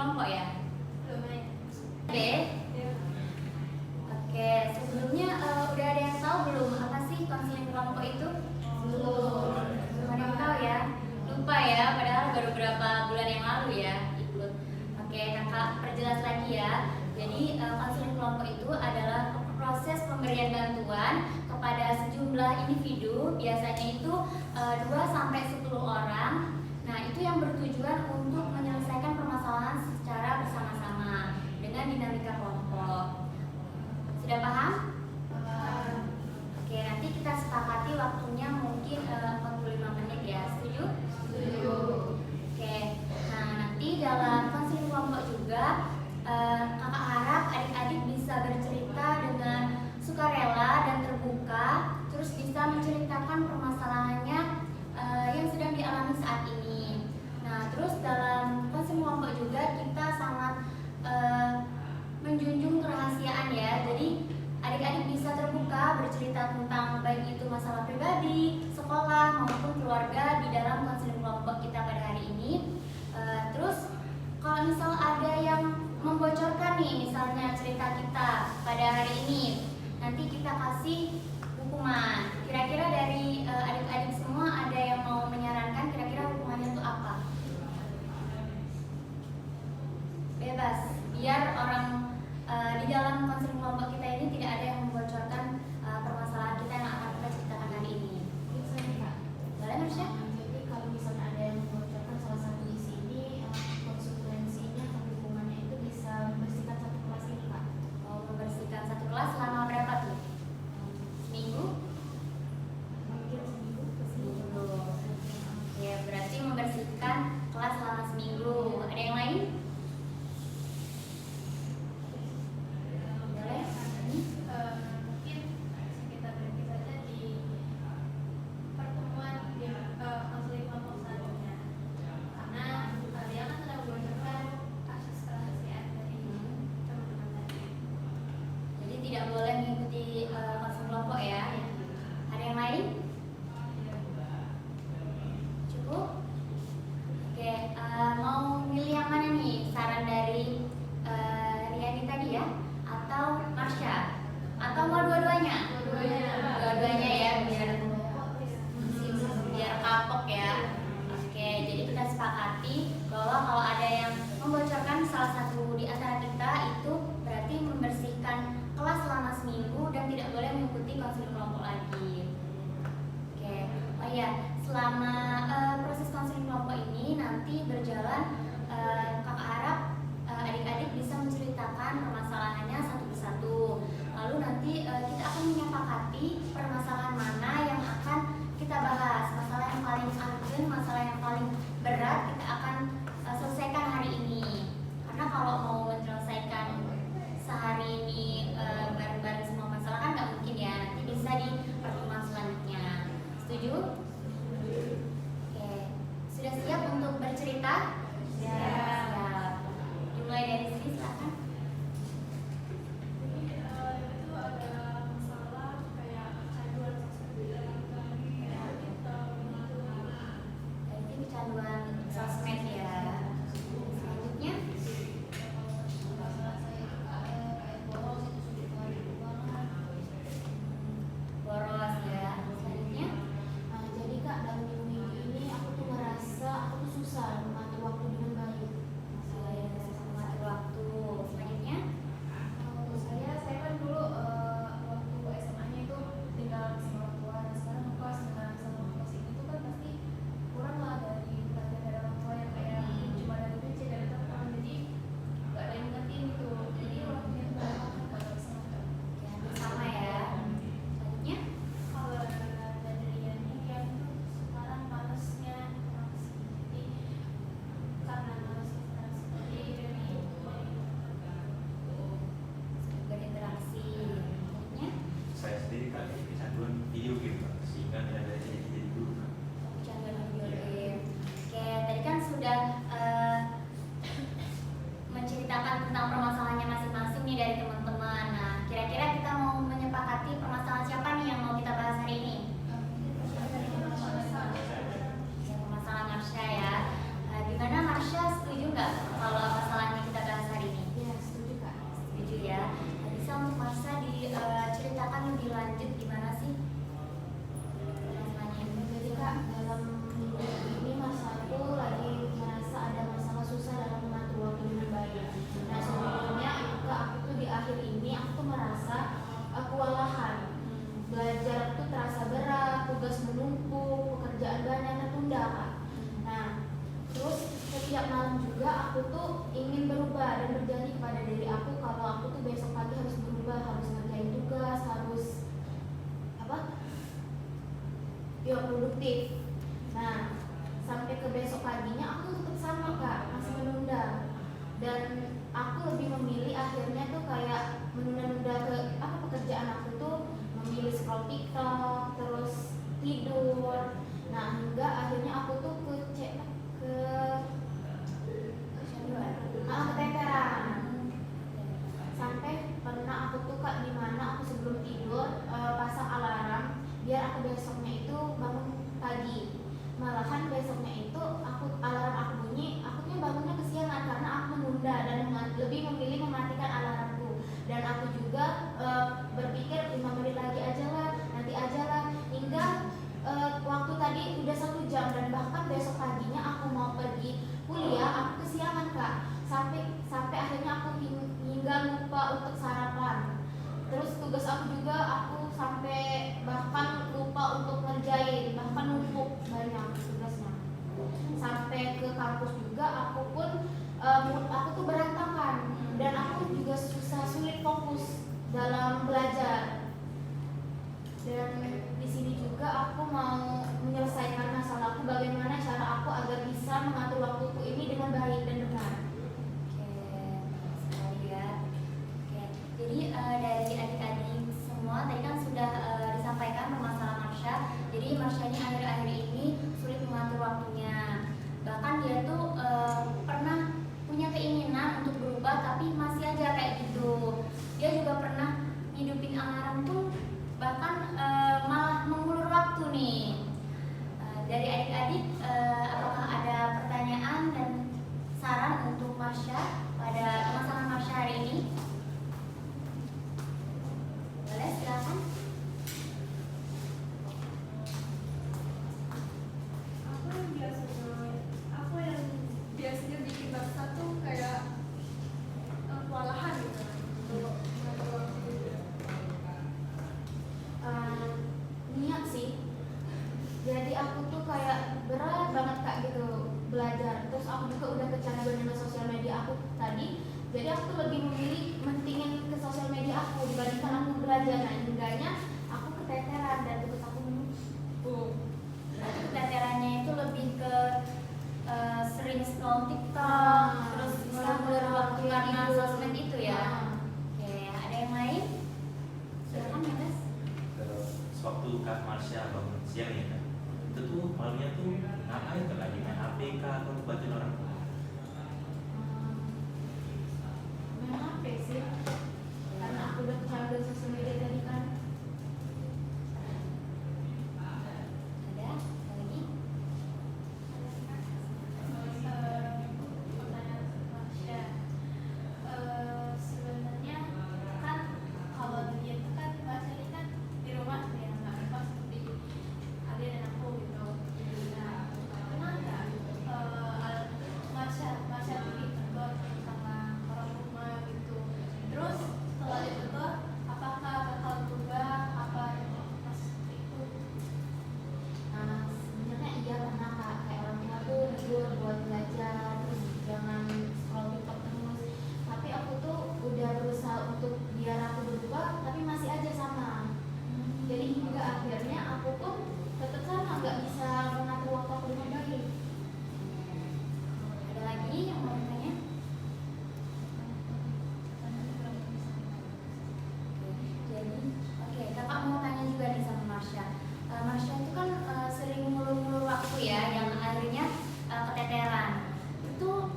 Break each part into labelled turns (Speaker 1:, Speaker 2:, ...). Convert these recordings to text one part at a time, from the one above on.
Speaker 1: kelompok ya?
Speaker 2: Lumayan.
Speaker 1: Oke. Oke, sebelumnya udah ada yang tahu belum apa sih konseling kelompok itu? Belum ada yang tahu ya? Lupa ya, padahal baru beberapa bulan yang lalu ya ikut. Oke, kakak perjelas lagi ya. Jadi konseling kelompok itu adalah proses pemberian bantuan kepada sejumlah individu, biasanya itu 2-10 orang. Nah, itu yang bertujuan untuk menyelesaikan permasalahan secara bersama-sama dengan dinamika kelompok. Sudah paham? Oke, nanti kita sepakati waktunya mungkin 45 menit ya. Setuju?
Speaker 2: Setuju.
Speaker 1: Oke, nah nanti dalam konseling kelompok juga kakak harap adik-adik bisa bercerita dengan sukarela dan terbuka, terus bisa menceritakan permasalahannya yang sedang dialami saat ini. Nah, terus dalam konseling kelompok juga kita sangat menjunjung kerahasiaan ya. Jadi adik-adik bisa terbuka bercerita tentang baik itu masalah pribadi, sekolah maupun keluarga di dalam konseling kelompok kita pada hari ini. Terus kalau misal ada yang membocorkan nih misalnya cerita kita pada hari ini, nanti kita kasih hukuman. Kira-kira dari adik-adik semua ada yang mau menyarankan kira-kira hukumannya itu apa? Bebas, biar orang di dalam konseling kelompok kita ini tidak ada yang membocorkan permasalahan kita yang akan kita ceritakan hari ini. Boleh, Marsha?
Speaker 2: Jadi kalau misalnya ada yang membocorkan salah satu di sini, konsekuensinya atau hukumannya itu bisa membersihkan satu kelas ini, Kak.
Speaker 1: Mau membersihkan satu kelas selama berapa tuh? Seminggu?
Speaker 2: Mungkin seminggu ke
Speaker 1: Seminggu. Oke, berarti membersihkan kelas selama seminggu. Ada yang lain? Boleh?
Speaker 2: mungkin kita berhenti saja di pertemuan di konseling kelompok selanjutnya, karena dia kan sudah membocorkan kasus kerahasiaan dari teman-teman tadi.
Speaker 1: Jadi tidak boleh mengikuti konseling kelompok ya. Ada yang lain? Cukup? Oke, mau milih yang mana nih? Saran dari Riani tadi ya? Atau Marsha? Atau mau dua-duanya? Dua-duanya ya, biar kapok ya. Oke, jadi kita sepakati bahwa kalau ada yang membocorkan salah satu di antara kita itu berarti membersihkan kelas selama seminggu dan tidak boleh mengikuti konseling kelompok lagi. Oke, oh iya, selama proses konseling kelompok ini nanti berjalan, kakak harap adik-adik bisa menceritakan permasalahannya satu persatu. Lalu nanti kita akan menyepakati permasalahan mana yang akan kita bahas. Masalah yang paling urgent, masalah yang paling berat kita akan selesaikan hari ini. Karena kalau mau menyelesaikan sehari ini bareng-bareng semua masalah kan nggak mungkin ya. Nanti bisa di pertemuan selanjutnya. Setuju? Oke, sudah siap untuk bercerita? Siap. Dimulai dari sini silakan.
Speaker 2: Itu ada masalah kayak kecanduan
Speaker 1: Berarti kecanduan sosmed ya. Selanjutnya, boros ya. Selanjutnya,
Speaker 2: jadi Kak, dalam minggu ini aku tuh ngerasa aku tuh susah mengatur waktu dengan baik.
Speaker 1: mengatur waktu. Selanjutnya,
Speaker 2: Saya kan dulu waktu SMA-nya itu tinggal sama orang tua, dan sekarang ngekos. Nah, sama ngekos ini tuh kan pasti kurang lah dari perhatian dari orang tua yang kayak cuma dari PC dari teman, jadi nggak ada yang ngertiin gitu. Jadi waktunya tuh banyak kalau bisa makan.
Speaker 1: ya, hampir sama ya. Selanjutnya,
Speaker 2: Kalau dari yang ini yang tuh sekarang malesnya jadi karena males interaksi dari
Speaker 1: berinteraksi. Selanjutnya,
Speaker 3: Saya sendiri kan kecanduan video game, Pak, sehingga tidak ada jadi guru.
Speaker 1: kecanduan video game. Oke, tadi kan sudah menceritakan tentang permasalahannya masing-masing nih dari teman-teman. Nah, kira-kira kita mau menyepakati permasalahan siapa nih yang mau kita bahas hari ini? Ya, permasalahan Marsha ya. Gimana Marsha, setuju nggak kalau masalahnya
Speaker 4: pada diri aku kalau aku tuh besok pagi harus berubah, harus ngerjain tugas, harus apa? Ya produktif. Nah, sampai ke besok paginya aku tetap sama Kak, masih menunda. Dan aku lebih memilih akhirnya tuh kayak menunda-nunda ke apa pekerjaan aku tuh memilih scroll TikTok, terus tidur. Nah, hingga akhirnya aku tuh keteteran. Sampai pernah aku tuh Kak di mana aku sebelum tidur pasang alarm biar aku besoknya itu bangun pagi. Malahan besoknya itu alarm aku bunyi, aku tuh bangunnya kesiangan karena aku menunda dan lebih memilih mematikan alarmku. Dan aku juga berpikir 5 menit lagi aja lah, nanti aja lah, hingga waktu tadi udah 1 jam dan bahkan besok paginya aku mau pergi kuliah aku kesiangan Kak. Sampai akhirnya aku hingga lupa untuk sarapan. Terus tugas aku juga aku sampai bahkan lupa untuk ngerjain, bahkan numpuk banyak tugasnya. Sampai ke kampus juga aku pun aku tuh berantakan dan aku juga sulit fokus dalam belajar. Dan di sini juga aku mau menyelesaikan masalahku, bagaimana cara aku agar bisa mengatur waktuku ini dengan baik dan benar.
Speaker 1: Sekali ya. Oke. Jadi dari adik-adik semua tadi kan sudah disampaikan permasalahan Marsha. Jadi Marsha ini akhir-akhir ini sulit mengatur waktunya. Bahkan dia tuh pernah punya keinginan untuk berubah tapi masih aja kayak gitu. Dia juga pernah hidupin alarm tuh bahkan malah mengulur waktu nih. Dari adik-adik apakah ada pertanyaan dan saran untuk Marsha pada permasalahan Marsha hari ini? Boleh, silakan.
Speaker 2: Apa yang biasanya bikin Marsha tuh kayak kewalahan gitu untuk mengatur waktu itu?
Speaker 4: Niat sih. Jadi aku tuh kayak berat banget Kak gitu belajar. Terus aku juga udah kecanduan dengan sosial media aku tadi. Jadi aku tuh lebih memilih mentingin ke sosial media aku dibandingkan aku belajar. Nah, hingganya aku keteteran dan tugas aku menumpuk.
Speaker 1: Berarti keteterannya itu lebih ke sering scroll TikTok, terus bisa ngulur waktu karena sosmed itu ya. Oke, ada yang lain? Silakan ya Mas.
Speaker 3: Sewaktu Kak Marsha bangun siang ya Kak, itu tuh malamnya tuh ngapain Kak? Lagi main HP kah atau bantuin orang tua?
Speaker 4: Main HP sih. Karena aku udah kecanduan sosial media tadi kan.
Speaker 1: Ada lagi?
Speaker 2: Pertanyaan Marsha, sebenarnya kan kalau dia itu kan Marsha ini kan di rumah ya nggak lepas seperti adik dan aku gitu. Nah, kenapa Marsha tuh ditegur sama orang rumah gitu? Terus setelah ditegur, apakah bakal berubah apa pas itu?
Speaker 4: Nah, sebenarnya iya pernah Kak, kayak orang tua tuh negur buat belajar, terus jangan scroll TikTok terus. Tapi aku tuh udah berusaha untuk biar aku berubah, tapi masih aja sama. Jadi hingga akhirnya aku pun tetap sama, nggak bisa mengatur waktu aku dengan baik.
Speaker 1: Ada lagi yang mau bertanya? Jadi, oke, kakak mau tanya juga nih sama Marsha. Marsha itu kan sering ngulur-ngulur waktu ya, yang akhirnya keteteran. Itu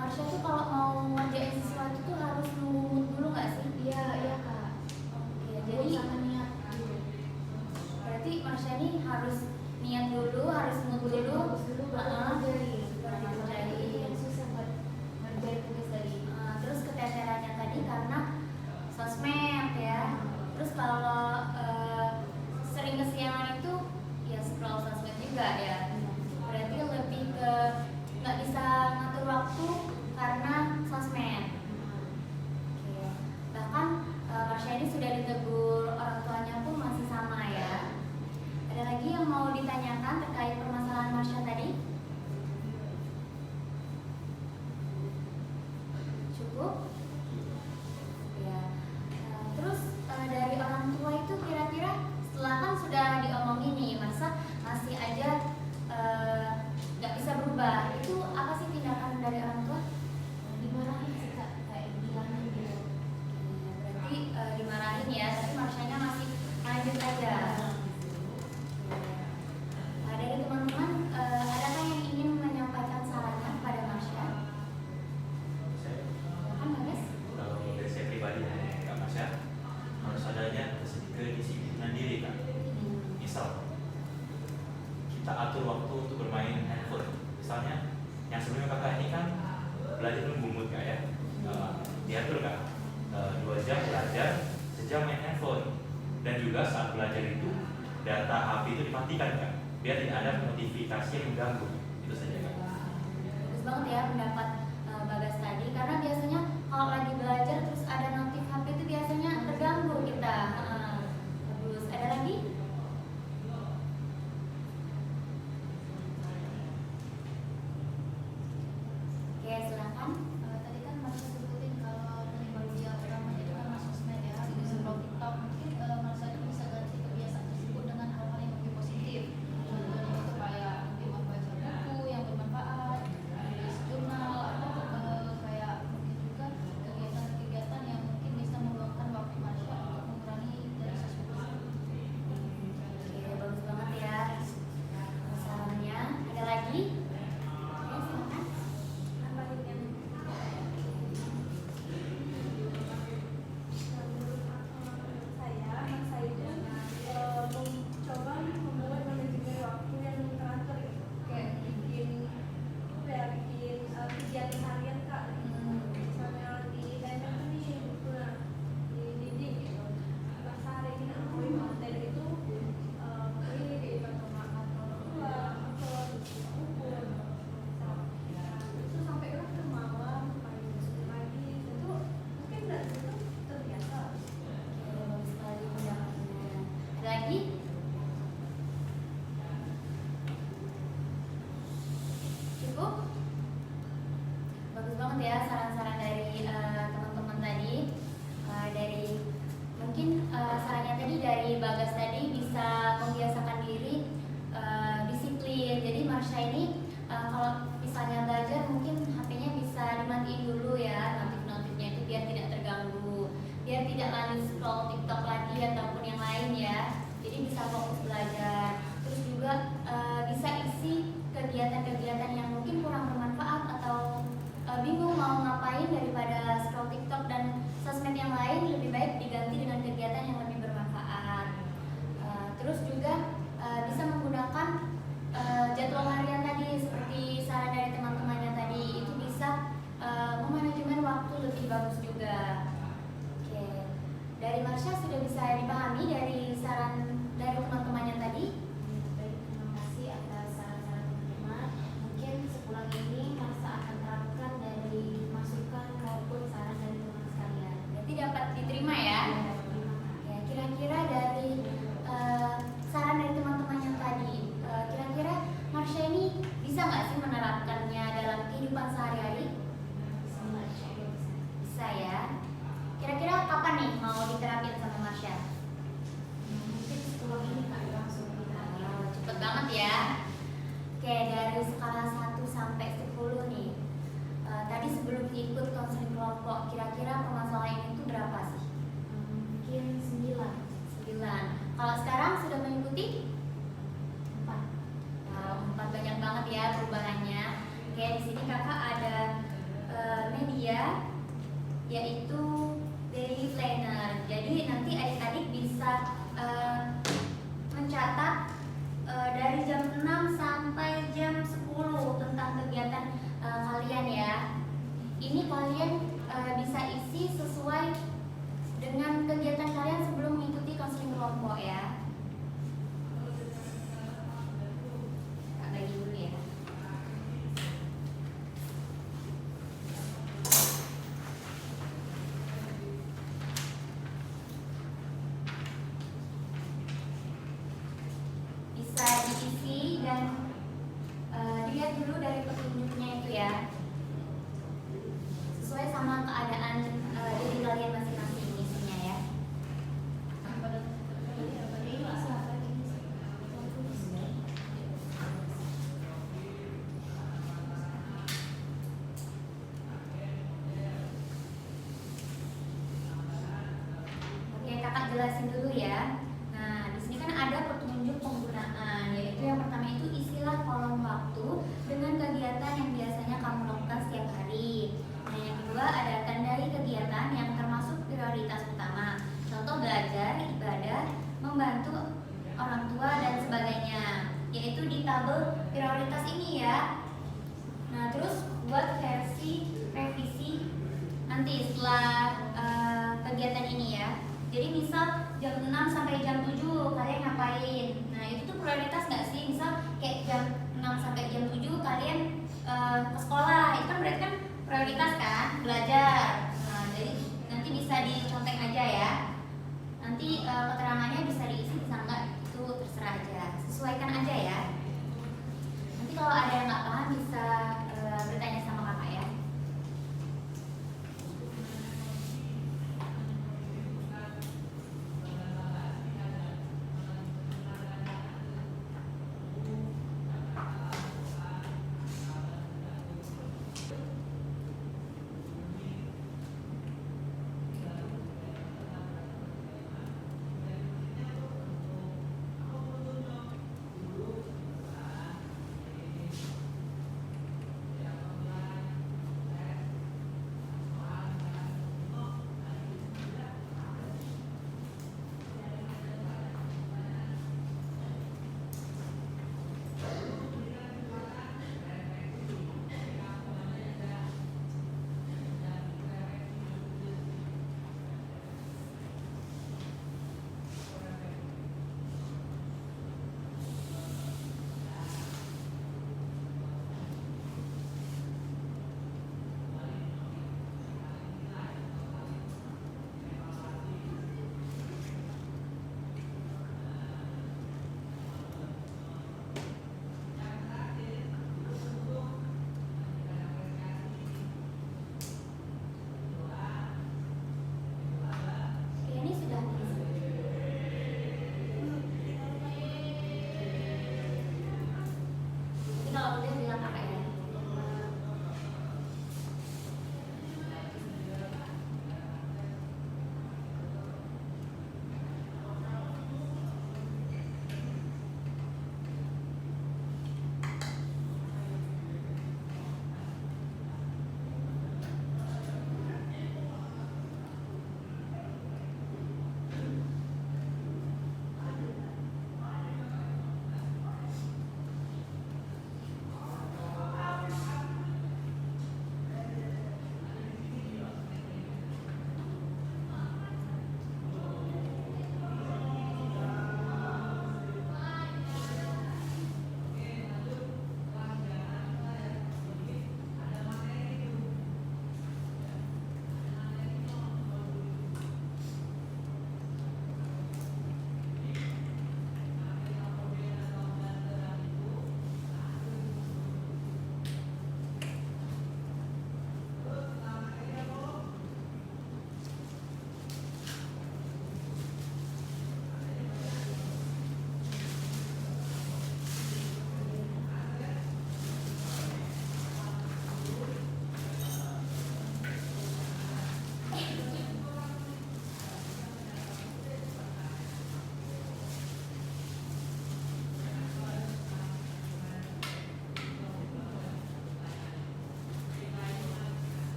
Speaker 1: Marsha tuh kalau mau ngerjain sesuatu tuh harus nunggu mood dulu nggak sih?
Speaker 4: Iya, iya Kak.
Speaker 1: Oke,
Speaker 4: Jadi
Speaker 1: jadi
Speaker 4: sama niat dulu.
Speaker 1: berarti Marsha ini harus niat dulu, harus mood dulu,
Speaker 4: Fokus dulu baru ngerjain.
Speaker 1: baru ngerjain.
Speaker 4: Itu yang susah buat ngerjain tugas tadi.
Speaker 1: Terus keteterannya tadi karena sosmed ya. Terus kalau sering kesiangan itu ya scroll sosmed juga ya. Berarti lebih ke nggak bisa ngatur waktu karena sosmed. Oke. Bahkan Marsha ini sudah ditegur orang tuanya pun masih sama ya. Ada lagi yang mau ditanyakan terkait permasalahan Marsha tadi? Cukup?
Speaker 3: belajar itu bungut nggak ya? Diatur nggak? 2 jam belajar, sejam main handphone. Dan juga saat belajar itu data HP itu dimatikan kan, biar tidak ada notifikasi yang mengganggu. Itu saja kan.
Speaker 1: Bagus banget ya pendapat Bagas tadi, karena biasanya kalau lagi belajar terus ada notif HP itu biasanya terganggu kita. Bagus. Ada lagi? Oke, silakan.
Speaker 2: Tadi kan Mas sebutin kalau teknologi yang pertama itu kan Mas sosmed ya, di scroll TikTok. Mungkin Mas itu bisa ganti kebiasaan tersebut dengan hal-hal yang lebih positif. Contohnya itu kayak mungkin membaca buku yang bermanfaat, menulis jurnal, atau kayak mungkin juga kegiatan-kegiatan yang mungkin bisa meluangkan waktu Masya untuk mengurangi dari sosmed.
Speaker 1: Oke, bagus banget ya sarannya. Ada lagi? Oke, silakan.
Speaker 5: saya itu mencoba membuat manajemen waktu yang teratur gitu. Kayak bikin kegiatan harian kak, misalnya di timer nih nah, dididik gitu. Pas hari ini aku materi itu ini kayak makan orang tua atau ukur itu sampai ke malam paling besok pagi itu mungkin dari itu terbiasa.
Speaker 1: Oke, bagus sekali pendapatnya. Ada lagi? Cukup? Bagus banget ya saran-saran dari teman-teman tadi. Dari mungkin sarannya tadi dari Bagas tadi bisa membiasakan diri disiplin. Jadi Marsha ini kalau misalnya belajar mungkin HP-nya bisa dimatiin dulu ya, notif-notifnya itu biar tidak terganggu, biar tidak lanjut scroll TikTok lagi ataupun yang lain ya. Jadi bisa fokus belajar. Terus juga bisa isi kegiatan-kegiatan yang mungkin kurang bermanfaat atau bingung mau ngapain daripada scroll TikTok dan sosmed yang lain, lebih baik diganti dengan kegiatan yang lebih bermanfaat. Terus juga bisa menggunakan jadwal harian tadi seperti saran dari teman-temannya tadi, itu bisa memanajemen waktu lebih bagus juga. Oke, dari Marsha sudah bisa dipahami dari saran dari teman-temannya tadi.
Speaker 4: Baik, terima kasih atas saran-saran teman-teman. Mungkin sepulang ini Marsa akan terapkan dari masukan maupun saran dari teman sekalian.
Speaker 1: Berarti dapat diterima ya. Ya, kira-kira dari saran dari teman-teman yang tadi, kira-kira Marsha ini bisa nggak sih menerapkannya dalam kehidupan sehari-hari? Bisa ya. Kira-kira kapan nih mau diterapin sama Marsha?
Speaker 4: Mungkin sepulang ini Kak langsung kita.
Speaker 1: Cepet banget ya. Oke, dari skala 1 sampai 10 nih. Tadi sebelum ikut konseling kelompok, kira-kira permasalahan itu berapa sih?
Speaker 4: Mungkin 9.
Speaker 1: 9. Kalau sekarang sudah mengikuti?
Speaker 4: 4.
Speaker 1: Wow, 4 banyak banget ya perubahannya. Oke, di sini kakak ada media yaitu daily planner. Jadi nanti adik-adik bisa mencatat dari jam 6 sampai jam 10 tentang kegiatan kalian ya. Ini kalian bisa isi sesuai dengan kegiatan kalian sebelum mengikuti konseling kelompok ya. Kak bagi dulu ya. Bisa diisi dan dilihat dulu dari petunjuknya itu ya, sesuai sama keadaan diri kalian masing-masing isinya ya. Oke, kakak jelasin dulu ya. Nah, di sini kan ada petunjuk penggunaan, yaitu yang pertama itu isilah kolom waktu dengan kegiatan yang biasanya kamu lakukan setiap hari. Nah, yang kedua ada tandai kegiatan yang termasuk prioritas utama. Contoh belajar, ibadah, membantu orang tua dan sebagainya, yaitu di tabel prioritas ini ya. Nah, terus buat versi nanti setelah kegiatan ini ya. Jadi misal jam 6 sampai jam 7 kalian ngapain? Nah itu tuh prioritas nggak sih? Misal kayak jam 6 sampai jam 7 kalian ke sekolah, itu kan berarti kan prioritas kan, belajar. Nah jadi nanti bisa dicontek aja ya. Nanti keterangannya bisa diisi bisa enggak, itu terserah aja, sesuaikan aja ya. Nanti kalau ada yang nggak paham bisa bertanya sama kakak ya.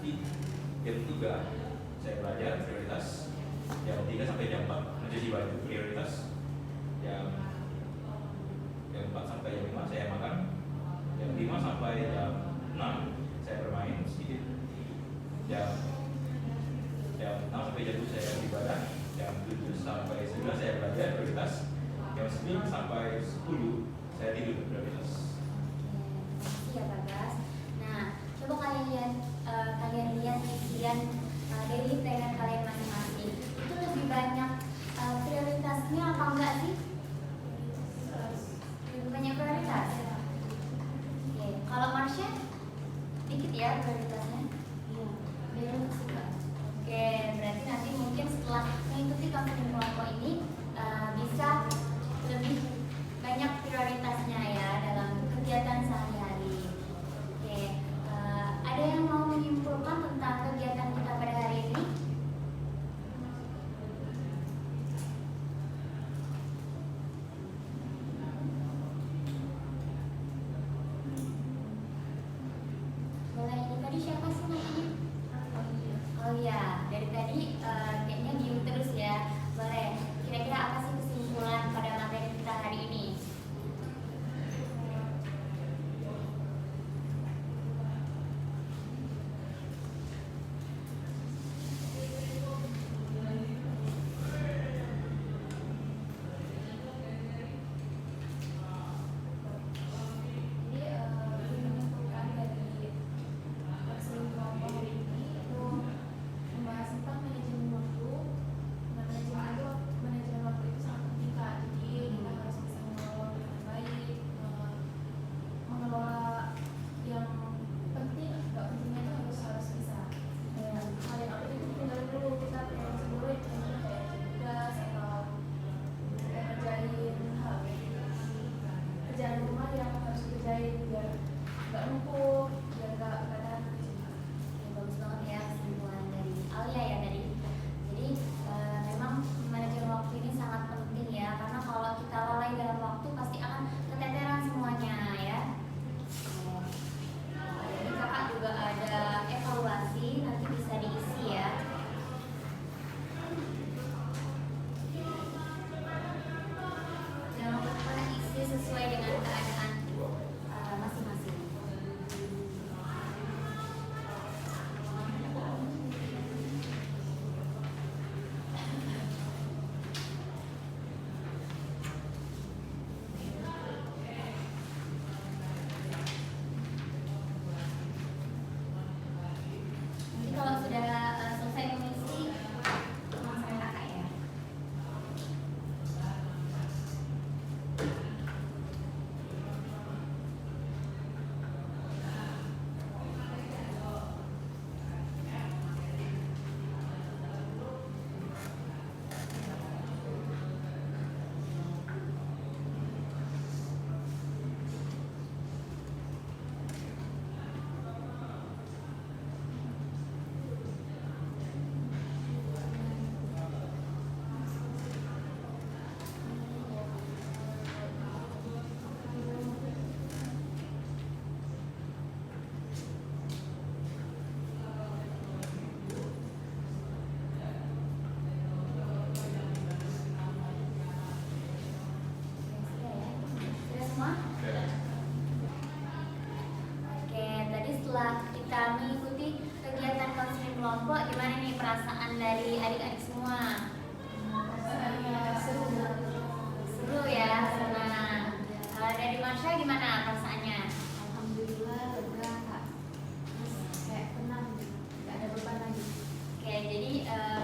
Speaker 3: jam 3 saya belajar prioritas, jam 3 sampai jam 4 mencuci baju prioritas, jam 4 sampai jam 5 saya makan, jam 5 sampai jam 6 saya bermain sedikit, jam 6 sampai jam 7 saya beribadah, jam 7 sampai 9 saya belajar prioritas, jam 9 sampai 10 saya tidur prioritas.
Speaker 1: Oke, ya Bagas. Nah, coba kalian lihat isian daily planner kalian masing-masing. Itu lebih banyak prioritasnya apa enggak sih? Lebih banyak prioritas. Oke, kalau Marsha dikit ya prioritasnya.
Speaker 4: Iya.
Speaker 1: Beda sih, Kak. Oke, berarti nanti mungkin setelah mengikuti konseling kelompok ini bisa lebih banyak prioritasnya ya dalam kegiatan sehari-hari. Oke, ada yang mau menyimpulkan tentang kegiatan kita pada hari ini? Boleh ini tadi siapa sih namanya? Oh iya, dari tadi kayaknya diem terus ya. Boleh, kira-kira apa sih kesimpulan pada materi kita hari ini?
Speaker 2: Jadi menyimpulkan dari konseling kelompok hari ini itu membahas tentang manajemen waktu. Nah, manajemen waktu itu sangat penting Kak. Jadi kita harus bisa mengelola dengan baik, mengelola yang penting, nggak pentingnya itu harus bisa. Hal yang apa itu tinggalin dulu, kita prioritas dulu yang penting kayak tugas atau kerjaan rumah yang harus dikerjain biar nggak numpuk, biar nggak kadang.
Speaker 1: Ya, bagus banget ya kesimpulan dari Alia ya tadi. Jadi memang manajemen waktu ini sangat penting ya, karena kalau kita lalai dalam waktu pasti akan keteteran semuanya ya. Jadi kakak juga ada evaluasi, nanti bisa diisi ya. Jangan lupa isi sesuai dengan keadaan masing-masing. Nanti kalau sudah selesai mengisi, langsung kakak ya. Sudah semua? Oke, tadi setelah kita mengikuti kegiatan konseling kelompok, gimana nih perasaan dari adik-adik semua? Seru ya, senang. Dari Marsha gimana perasaannya?
Speaker 4: Alhamdulillah lega Kak. Terus kayak tenang, nggak ada beban lagi.
Speaker 1: Oke, jadi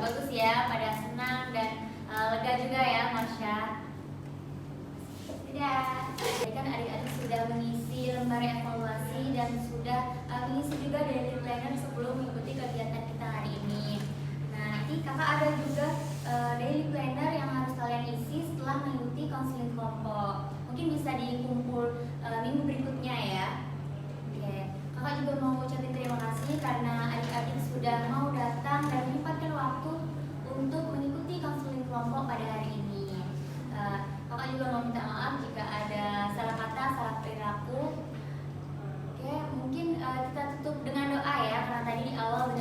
Speaker 1: bagus ya, pada senang dan lega juga ya Marsha. Tidak, jadi kan adik-adik sudah mengisi lembar evaluasi dan sudah mengisi juga daily planner sebelum mengikuti kegiatan kita hari ini. Nah, nanti kakak ada juga daily planner yang harus kalian isi setelah mengikuti konseling kelompok. Mungkin bisa dikumpul minggu berikutnya ya. Oke, kakak juga mau ucapin terima kasih karena adik-adik sudah mau datang dan menyempatkan waktu untuk mengikuti konseling kelompok pada hari ini. Kakak juga mau minta maaf jika ada salah kata, salah perilaku. Oke, mungkin kita tutup dengan doa ya, karena tadi di awal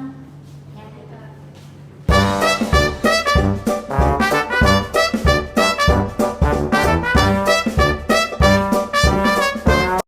Speaker 1: teman-teman.